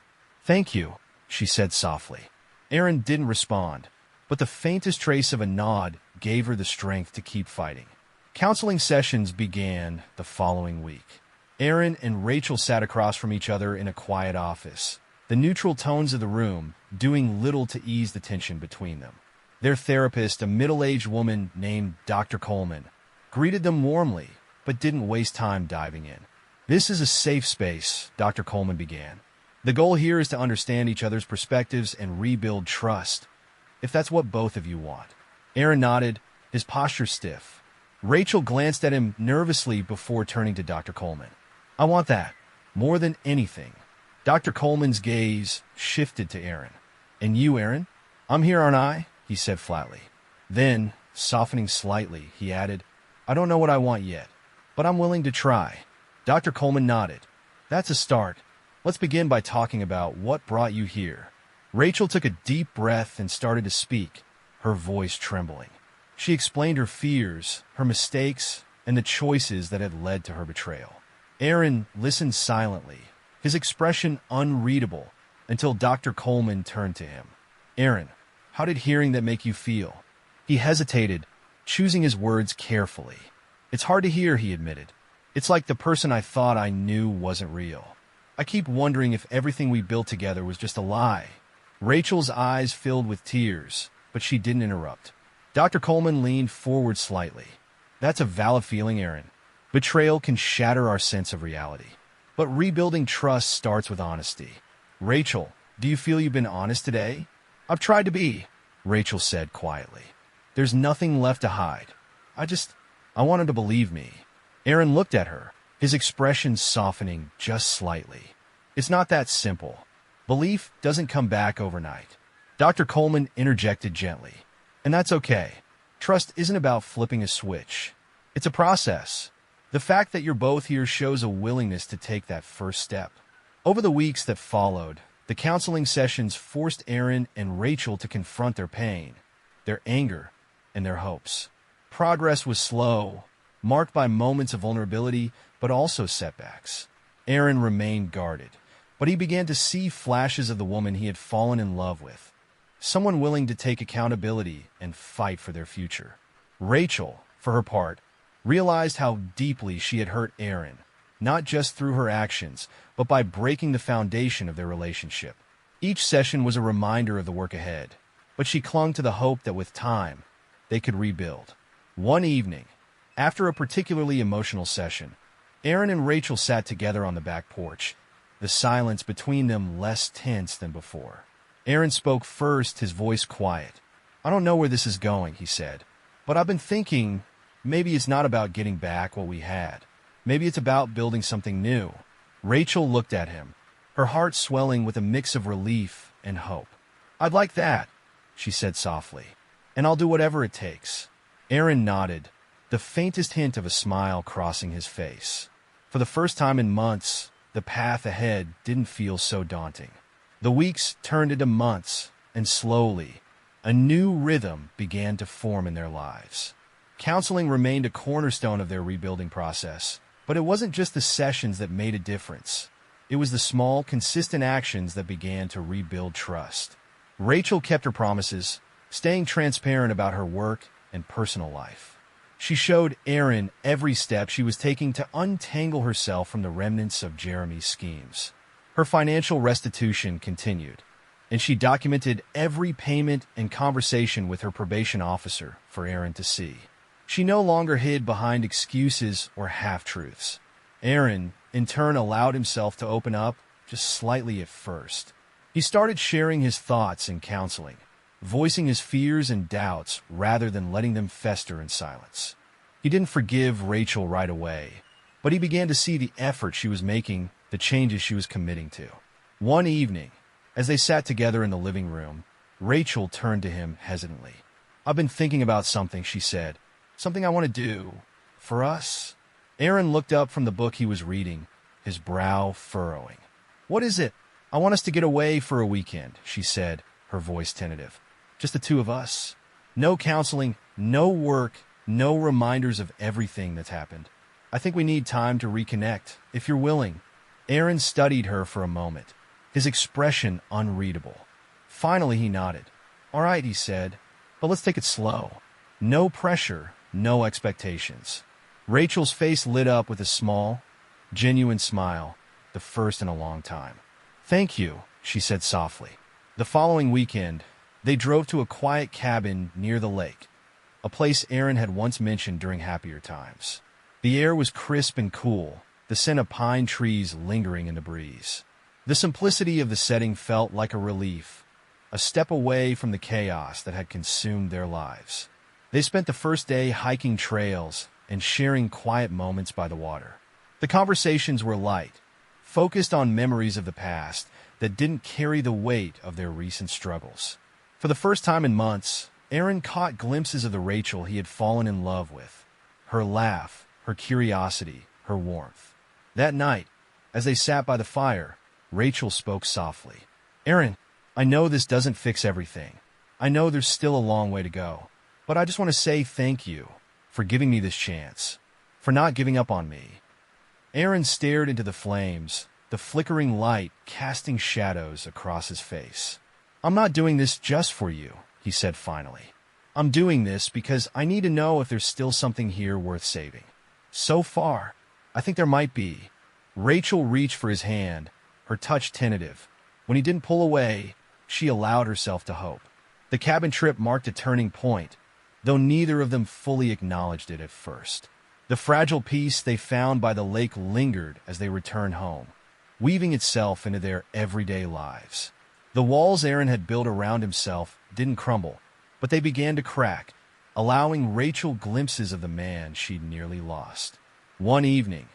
S1: Thank you, she said softly. Aaron didn't respond, but the faintest trace of a nod gave her the strength to keep fighting. Counseling sessions began the following week. Aaron and Rachel sat across from each other in a quiet office, the neutral tones of the room doing little to ease the tension between them. Their therapist, a middle-aged woman named Dr. Coleman, greeted them warmly, but didn't waste time diving in. This is a safe space, Dr. Coleman began. The goal here is to understand each other's perspectives and rebuild trust, if that's what both of you want. Aaron nodded, his posture stiff. Rachel glanced at him nervously before turning to Dr. Coleman. I want that, more than anything. Dr. Coleman's gaze shifted to Aaron. And you, Aaron? I'm here, aren't I? He said flatly. Then, softening slightly, he added, I don't know what I want yet, but I'm willing to try. Dr. Coleman nodded. That's a start. Let's begin by talking about what brought you here. Rachel took a deep breath and started to speak, her voice trembling. She explained her fears, her mistakes, and the choices that had led to her betrayal. Aaron listened silently, his expression unreadable, until Dr. Coleman turned to him. Aaron, how did hearing that make you feel? He hesitated, choosing his words carefully. It's hard to hear, he admitted. It's like the person I thought I knew wasn't real. I keep wondering if everything we built together was just a lie. Rachel's eyes filled with tears, but she didn't interrupt. Dr. Coleman leaned forward slightly. That's a valid feeling, Aaron. Betrayal can shatter our sense of reality. But rebuilding trust starts with honesty. Rachel, do you feel you've been honest today? I've tried to be, Rachel said quietly. There's nothing left to hide. I wanted to believe me. Aaron looked at her, his expression softening just slightly. It's not that simple. Belief doesn't come back overnight. Dr. Coleman interjected gently. And that's okay. Trust isn't about flipping a switch. It's a process. The fact that you're both here shows a willingness to take that first step. Over the weeks that followed, the counseling sessions forced Aaron and Rachel to confront their pain, their anger, and their hopes. Progress was slow, marked by moments of vulnerability, but also setbacks. Aaron remained guarded, but he began to see flashes of the woman he had fallen in love with, someone willing to take accountability and fight for their future. Rachel, for her part, realized how deeply she had hurt Aaron, not just through her actions, but by breaking the foundation of their relationship. Each session was a reminder of the work ahead, but she clung to the hope that with time, they could rebuild. One evening, after a particularly emotional session, Aaron and Rachel sat together on the back porch, the silence between them less tense than before. Aaron spoke first, his voice quiet. I don't know where this is going, he said, but I've been thinking, Maybe it's not about getting back what we had. Maybe it's about building something new. Rachel looked at him, her heart swelling with a mix of relief and hope. I'd like that, she said softly, and I'll do whatever it takes. Aaron nodded, the faintest hint of a smile crossing his face. For the first time in months, the path ahead didn't feel so daunting. The weeks turned into months, and slowly, a new rhythm began to form in their lives. Counseling remained a cornerstone of their rebuilding process, but it wasn't just the sessions that made a difference. It was the small, consistent actions that began to rebuild trust. Rachel kept her promises, staying transparent about her work and personal life. She showed Aaron every step she was taking to untangle herself from the remnants of Jeremy's schemes. Her financial restitution continued, and she documented every payment and conversation with her probation officer for Aaron to see. She no longer hid behind excuses or half-truths. Aaron, in turn, allowed himself to open up, just slightly at first. He started sharing his thoughts in counseling, voicing his fears and doubts rather than letting them fester in silence. He didn't forgive Rachel right away, but he began to see the effort she was making, the changes she was committing to. One evening, as they sat together in the living room, Rachel turned to him hesitantly. I've been thinking about something, she said. Something I want to do. For us? Aaron looked up from the book he was reading, his brow furrowing. What is it? I want us to get away for a weekend, she said, her voice tentative. Just the two of us. No counseling, no work, no reminders of everything that's happened. I think we need time to reconnect, if you're willing. Aaron studied her for a moment, his expression unreadable. Finally, he nodded. All right, he said, but let's take it slow. No pressure, no expectations. Rachel's face lit up with a small, genuine smile, the first in a long time. Thank you, she said softly. The following weekend, they drove to a quiet cabin near the lake, a place Aaron had once mentioned during happier times. The air was crisp and cool, the scent of pine trees lingering in the breeze. The simplicity of the setting felt like a relief, a step away from the chaos that had consumed their lives. They spent the first day hiking trails and sharing quiet moments by the water. The conversations were light, focused on memories of the past that didn't carry the weight of their recent struggles. For the first time in months, Aaron caught glimpses of the Rachel he had fallen in love with. Her laugh, her curiosity, her warmth. That night, as they sat by the fire, Rachel spoke softly. Aaron, I know this doesn't fix everything. I know there's still a long way to go. But I just want to say thank you for giving me this chance, for not giving up on me. Aaron stared into the flames, the flickering light casting shadows across his face. I'm not doing this just for you, he said finally. I'm doing this because I need to know if there's still something here worth saving. So far, I think there might be. Rachel reached for his hand, her touch tentative. When he didn't pull away, she allowed herself to hope. The cabin trip marked a turning point, though neither of them fully acknowledged it at first. The fragile peace they found by the lake lingered as they returned home, weaving itself into their everyday lives. The walls Aaron had built around himself didn't crumble, but they began to crack, allowing Rachel glimpses of the man she'd nearly lost. One evening,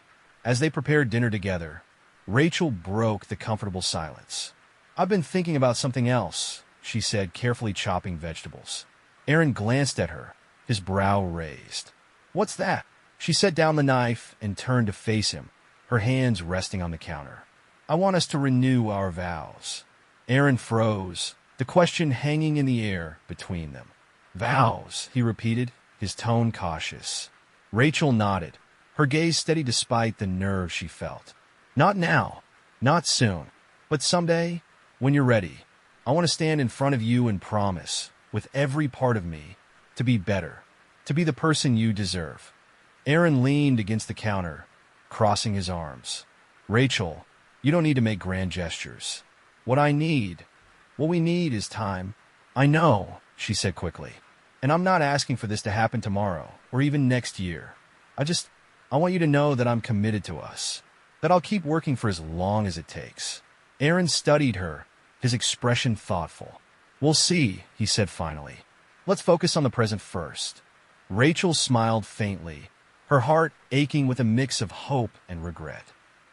S1: as they prepared dinner together, Rachel broke the comfortable silence. I've been thinking about something else, she said, carefully chopping vegetables. Aaron glanced at her, his brow raised. What's that? She set down the knife and turned to face him, her hands resting on the counter. I want us to renew our vows. Aaron froze, the question hanging in the air between them. Vows, he repeated, his tone cautious. Rachel nodded, her gaze steady despite the nerve she felt. Not now, not soon, but someday, when you're ready. I want to stand in front of you and promise, with every part of me, to be better, to be the person you deserve. Aaron leaned against the counter, crossing his arms. Rachel, you don't need to make grand gestures. What we need is time. I know, she said quickly. And I'm not asking for this to happen tomorrow, or even next year. I want you to know that I'm committed to us, that I'll keep working for as long as it takes. Aaron studied her, his expression thoughtful. We'll see, he said finally. Let's focus on the present first. Rachel smiled faintly, her heart aching with a mix of hope and regret.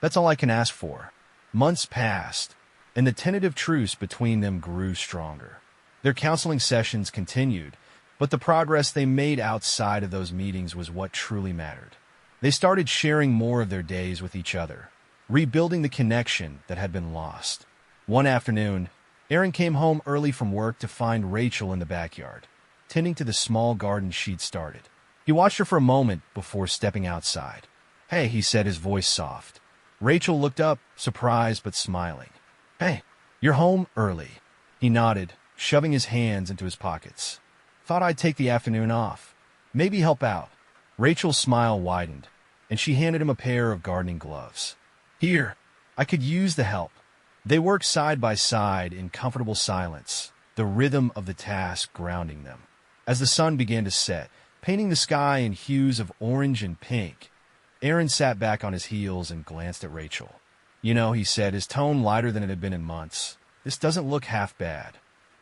S1: That's all I can ask for. Months passed, and the tentative truce between them grew stronger. Their counseling sessions continued, but the progress they made outside of those meetings was what truly mattered. They started sharing more of their days with each other, rebuilding the connection that had been lost. One afternoon, Aaron came home early from work to find Rachel in the backyard, tending to the small garden she'd started. He watched her for a moment before stepping outside. "Hey," he said, his voice soft. Rachel looked up, surprised but smiling. "Hey, you're home early." He nodded, shoving his hands into his pockets. "Thought I'd take the afternoon off. Maybe help out." Rachel's smile widened, and she handed him a pair of gardening gloves. "Here, I could use the help." They worked side by side in comfortable silence, the rhythm of the task grounding them. As the sun began to set, painting the sky in hues of orange and pink, Aaron sat back on his heels and glanced at Rachel. "You know," he said, his tone lighter than it had been in months, "this doesn't look half bad."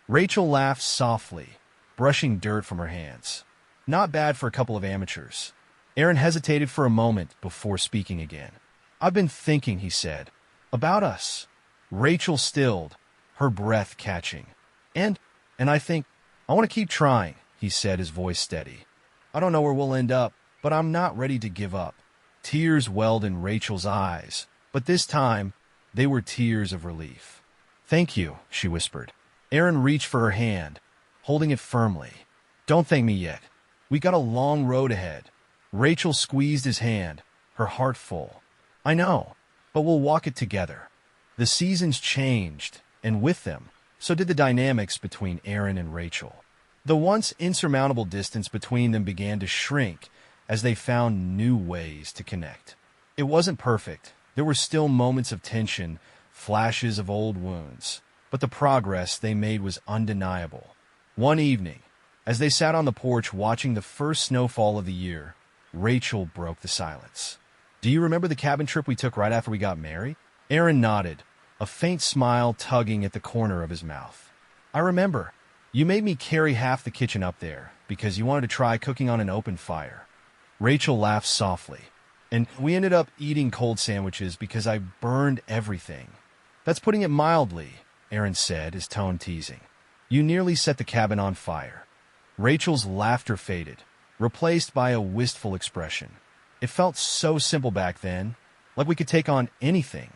S1: Rachel laughed softly, brushing dirt from her hands. "Not bad for a couple of amateurs." Aaron hesitated for a moment before speaking again. "I've been thinking," he said, "about us." Rachel stilled, her breath catching. And I think, I want to keep trying," he said, his voice steady. "I don't know where we'll end up, but I'm not ready to give up." Tears welled in Rachel's eyes, but this time, they were tears of relief. "Thank you," she whispered. Aaron reached for her hand, holding it firmly. "Don't thank me yet. We got a long road ahead." Rachel squeezed his hand, her heart full. "I know, but we'll walk it together." The seasons changed, and with them, so did the dynamics between Aaron and Rachel. The once insurmountable distance between them began to shrink as they found new ways to connect. It wasn't perfect. There were still moments of tension, flashes of old wounds, but the progress they made was undeniable. One evening, as they sat on the porch watching the first snowfall of the year, Rachel broke the silence. "Do you remember the cabin trip we took right after we got married?" Aaron nodded, a faint smile tugging at the corner of his mouth. "I remember. You made me carry half the kitchen up there because you wanted to try cooking on an open fire." Rachel laughed softly. "And we ended up eating cold sandwiches because I burned everything." "That's putting it mildly," Aaron said, his tone teasing. "You nearly set the cabin on fire." Rachel's laughter faded, replaced by a wistful expression. "It felt so simple back then, like we could take on anything."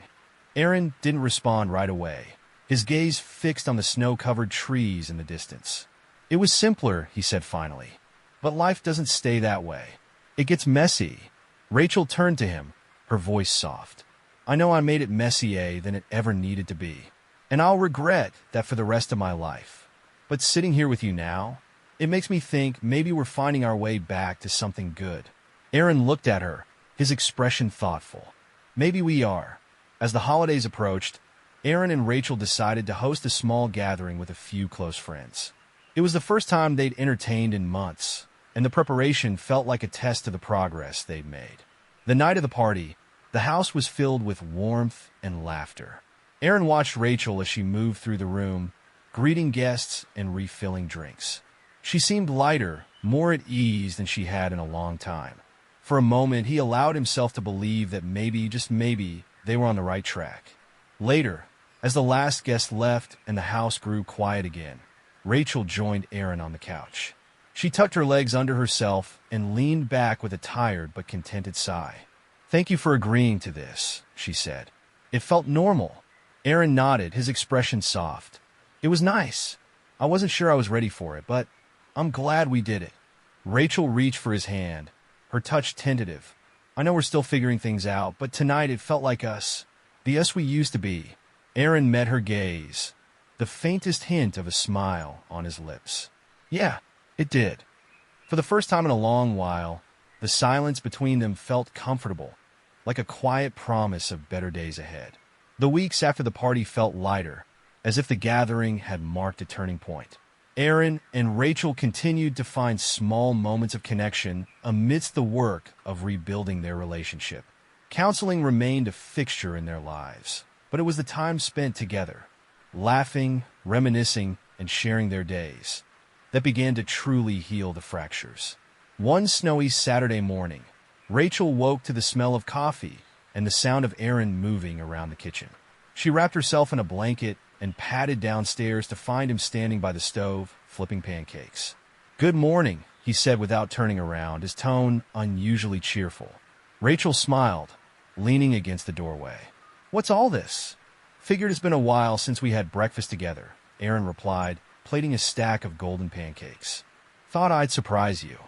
S1: Aaron didn't respond right away, his gaze fixed on the snow-covered trees in the distance. "It was simpler," he said finally. "But life doesn't stay that way. It gets messy." Rachel turned to him, her voice soft. "I know I made it messier than it ever needed to be, and I'll regret that for the rest of my life. But sitting here with you now, it makes me think maybe we're finding our way back to something good." Aaron looked at her, his expression thoughtful. "Maybe we are." As the holidays approached, Aaron and Rachel decided to host a small gathering with a few close friends. It was the first time they'd entertained in months, and the preparation felt like a test of the progress they'd made. The night of the party, the house was filled with warmth and laughter. Aaron watched Rachel as she moved through the room, greeting guests and refilling drinks. She seemed lighter, more at ease than she had in a long time. For a moment, he allowed himself to believe that maybe, just maybe, they were on the right track. Later, as the last guest left and the house grew quiet again, Rachel joined Aaron on the couch. She tucked her legs under herself and leaned back with a tired but contented sigh. "Thank you for agreeing to this," she said. "It felt normal." Aaron nodded, his expression soft. "It was nice. I wasn't sure I was ready for it, but I'm glad we did it." Rachel reached for his hand, her touch tentative. "I know we're still figuring things out, but tonight it felt like us. The us we used to be." Aaron met her gaze, the faintest hint of a smile on his lips. "Yeah, it did." For the first time in a long while, the silence between them felt comfortable, like a quiet promise of better days ahead. The weeks after the party felt lighter, as if the gathering had marked a turning point. Aaron and Rachel continued to find small moments of connection amidst the work of rebuilding their relationship. Counseling remained a fixture in their lives, but it was the time spent together, laughing, reminiscing, and sharing their days, that began to truly heal the fractures. One snowy Saturday morning, Rachel woke to the smell of coffee and the sound of Aaron moving around the kitchen. She wrapped herself in a blanket and padded downstairs to find him standing by the stove, flipping pancakes. "Good morning," he said without turning around, his tone unusually cheerful. Rachel smiled, leaning against the doorway. "What's all this?" "Figured it's been a while since we had breakfast together," Aaron replied, plating a stack of golden pancakes. "Thought I'd surprise you."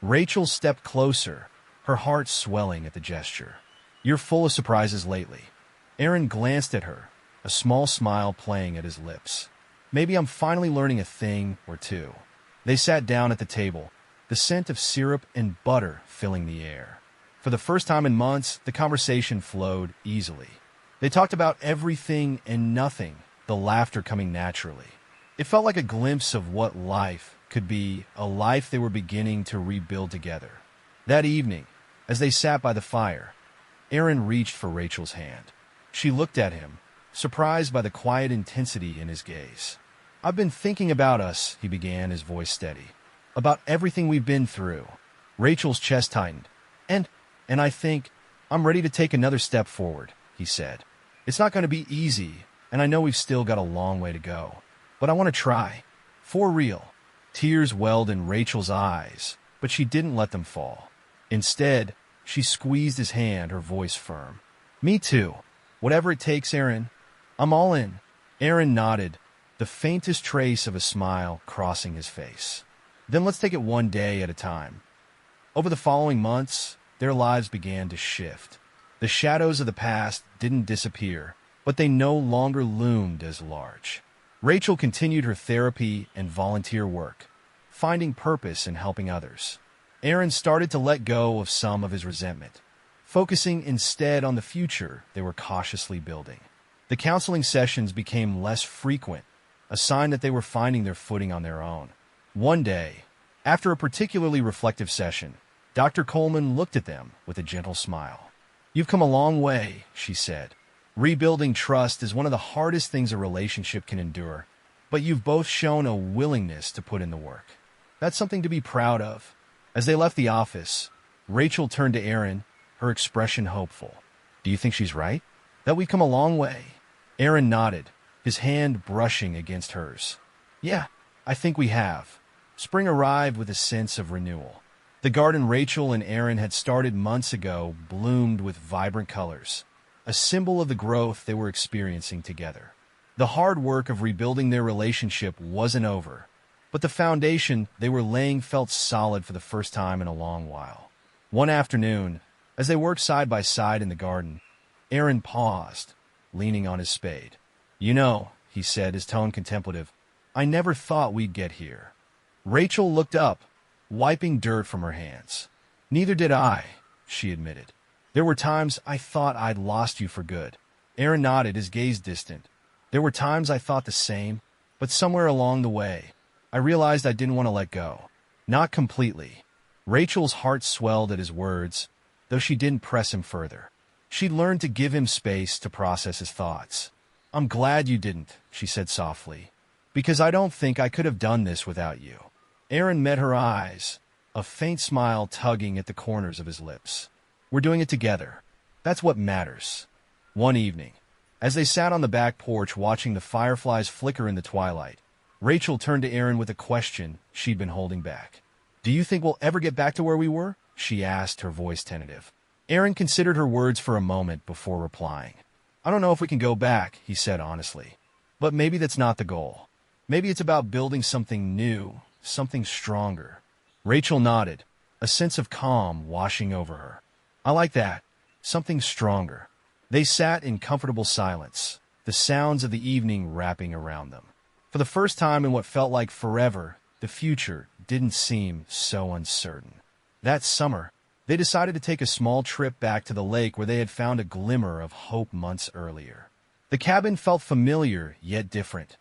S1: Rachel stepped closer, her heart swelling at the gesture. "You're full of surprises lately." Aaron glanced at her, a small smile playing at his lips. "Maybe I'm finally learning a thing or two." They sat down at the table, the scent of syrup and butter filling the air. For the first time in months, the conversation flowed easily. They talked about everything and nothing, the laughter coming naturally. It felt like a glimpse of what life could be, a life they were beginning to rebuild together. That evening, as they sat by the fire, Aaron reached for Rachel's hand. She looked at him, surprised by the quiet intensity in his gaze. "I've been thinking about us," he began, his voice steady. "About everything we've been through." Rachel's chest tightened. And I think I'm ready to take another step forward," he said. "It's not going to be easy, and I know we've still got a long way to go. But I want to try. For real." Tears welled in Rachel's eyes, but she didn't let them fall. Instead, she squeezed his hand, her voice firm. "Me too. Whatever it takes, Aaron. I'm all in." Aaron nodded, the faintest trace of a smile crossing his face. "Then let's take it one day at a time." Over the following months, their lives began to shift. The shadows of the past didn't disappear, but they no longer loomed as large. Rachel continued her therapy and volunteer work, finding purpose in helping others. Aaron started to let go of some of his resentment, focusing instead on the future they were cautiously building. The counseling sessions became less frequent, a sign that they were finding their footing on their own. One day, after a particularly reflective session, Dr. Coleman looked at them with a gentle smile. "You've come a long way," she said. "Rebuilding trust is one of the hardest things a relationship can endure, but you've both shown a willingness to put in the work. That's something to be proud of." As they left the office, Rachel turned to Aaron, her expression hopeful. "Do you think she's right? That we've come a long way?" Aaron nodded, his hand brushing against hers. "Yeah, I think we have." Spring arrived with a sense of renewal. The garden Rachel and Aaron had started months ago bloomed with vibrant colors, a symbol of the growth they were experiencing together. The hard work of rebuilding their relationship wasn't over, but the foundation they were laying felt solid for the first time in a long while. One afternoon, as they worked side by side in the garden, Aaron paused, leaning on his spade. "You know," he said, his tone contemplative, "I never thought we'd get here." Rachel looked up, wiping dirt from her hands. "Neither did I," she admitted. "There were times I thought I'd lost you for good." Aaron nodded, his gaze distant. "There were times I thought the same, but somewhere along the way, I realized I didn't want to let go. Not completely." Rachel's heart swelled at his words, though she didn't press him further. She'd learned to give him space to process his thoughts. "I'm glad you didn't," she said softly, "because I don't think I could have done this without you." Aaron met her eyes, a faint smile tugging at the corners of his lips. "We're doing it together. That's what matters." One evening, as they sat on the back porch watching the fireflies flicker in the twilight, Rachel turned to Aaron with a question she'd been holding back. "Do you think we'll ever get back to where we were?" she asked, her voice tentative. Aaron considered her words for a moment before replying. "I don't know if we can go back," he said honestly. "But maybe that's not the goal. Maybe it's about building something new, something stronger." Rachel nodded, a sense of calm washing over her. "I like that. Something stronger." They sat in comfortable silence, the sounds of the evening wrapping around them. For the first time in what felt like forever, the future didn't seem so uncertain. That summer, they decided to take a small trip back to the lake where they had found a glimmer of hope months earlier. The cabin felt familiar yet different,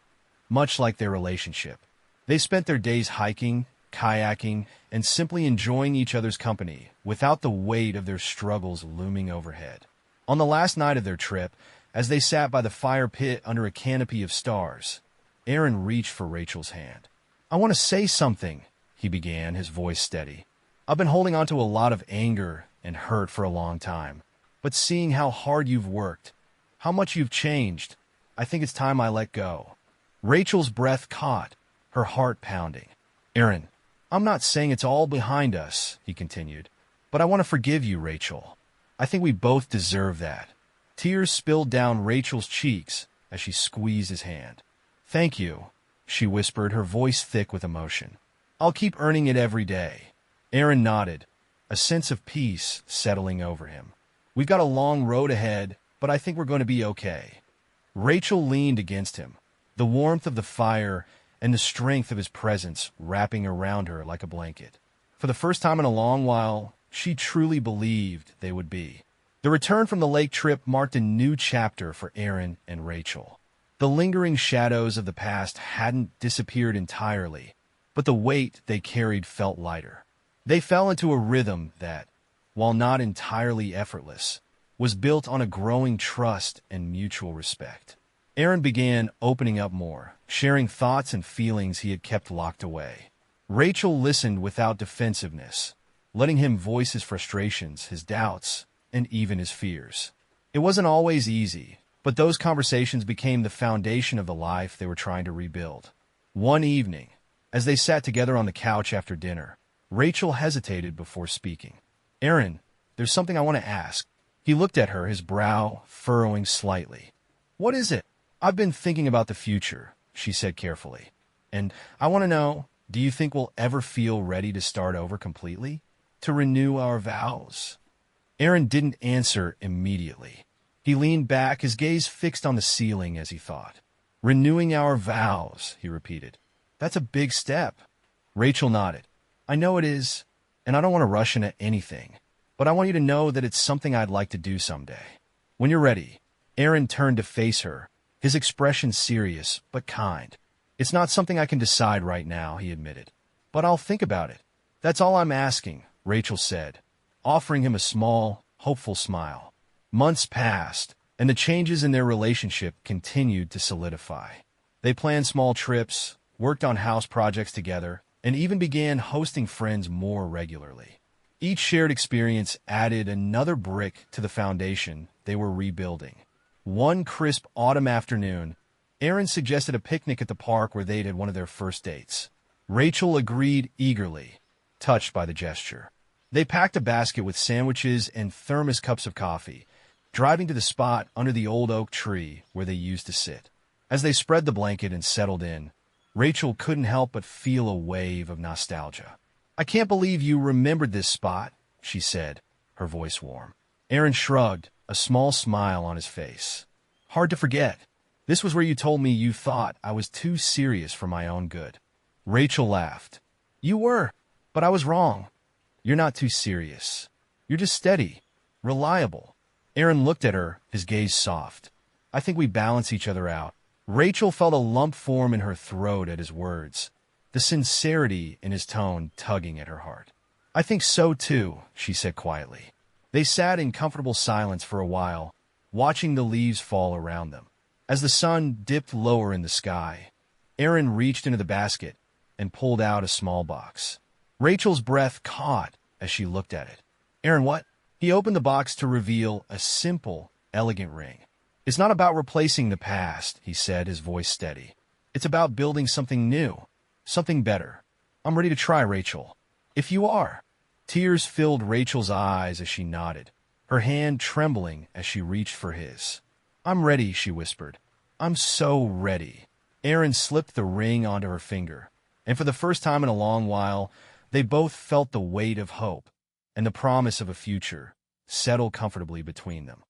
S1: much like their relationship. They spent their days hiking, kayaking, and simply enjoying each other's company without the weight of their struggles looming overhead. On the last night of their trip, as they sat by the fire pit under a canopy of stars, Aaron reached for Rachel's hand. "I want to say something," he began, his voice steady. I've been holding on to a lot of anger and hurt for a long time, but seeing how hard you've worked, how much you've changed, I think it's time I let go." Rachel's breath caught, her heart pounding. "Aaron, I'm not saying it's all behind us," he continued, "but I want to forgive you, Rachel. I think we both deserve that." Tears spilled down Rachel's cheeks as she squeezed his hand. "Thank you," she whispered, her voice thick with emotion. "I'll keep earning it every day." Aaron nodded, a sense of peace settling over him. "We've got a long road ahead, but I think we're going to be okay." Rachel leaned against him, the warmth of the fire and the strength of his presence wrapping around her like a blanket. For the first time in a long while, she truly believed they would be. The return from the lake trip marked a new chapter for Aaron and Rachel. The lingering shadows of the past hadn't disappeared entirely, but the weight they carried felt lighter. They fell into a rhythm that, while not entirely effortless, was built on a growing trust and mutual respect. Aaron began opening up more, sharing thoughts and feelings he had kept locked away. Rachel listened without defensiveness, letting him voice his frustrations, his doubts, and even his fears. It wasn't always easy, but those conversations became the foundation of the life they were trying to rebuild. One evening, as they sat together on the couch after dinner, Rachel hesitated before speaking. "Aaron, there's something I want to ask." He looked at her, his brow furrowing slightly. "What is it?" "I've been thinking about the future," she said carefully. "And I want to know, do you think we'll ever feel ready to start over completely? To renew our vows?" Aaron didn't answer immediately. He leaned back, his gaze fixed on the ceiling as he thought. "Renewing our vows," he repeated. "That's a big step." Rachel nodded. "I know it is, and I don't want to rush into anything, but I want you to know that it's something I'd like to do someday. When you're ready." Aaron turned to face her, his expression serious but kind. "It's not something I can decide right now," he admitted, "but I'll think about it." "That's all I'm asking," Rachel said, offering him a small, hopeful smile. Months passed, and the changes in their relationship continued to solidify. They planned small trips, worked on house projects together, and even began hosting friends more regularly. Each shared experience added another brick to the foundation they were rebuilding. One crisp autumn afternoon, Aaron suggested a picnic at the park where they'd had one of their first dates. Rachel agreed eagerly, touched by the gesture. They packed a basket with sandwiches and thermos cups of coffee, driving to the spot under the old oak tree where they used to sit. As they spread the blanket and settled in, Rachel couldn't help but feel a wave of nostalgia. "I can't believe you remembered this spot," she said, her voice warm. Aaron shrugged, a small smile on his face. "Hard to forget. This was where you told me you thought I was too serious for my own good." Rachel laughed. "You were, but I was wrong. You're not too serious. You're just steady, reliable." Aaron looked at her, his gaze soft. "I think we balance each other out." Rachel felt a lump form in her throat at his words, the sincerity in his tone tugging at her heart. "I think so too," she said quietly. They sat in comfortable silence for a while, watching the leaves fall around them. As the sun dipped lower in the sky, Aaron reached into the basket and pulled out a small box. Rachel's breath caught as she looked at it. "Aaron, what?" He opened the box to reveal a simple, elegant ring. "It's not about replacing the past," he said, his voice steady. "It's about building something new, something better. I'm ready to try, Rachel. If you are." Tears filled Rachel's eyes as she nodded, her hand trembling as she reached for his. "I'm ready," she whispered. "I'm so ready." Aaron slipped the ring onto her finger, and for the first time in a long while, they both felt the weight of hope and the promise of a future settle comfortably between them.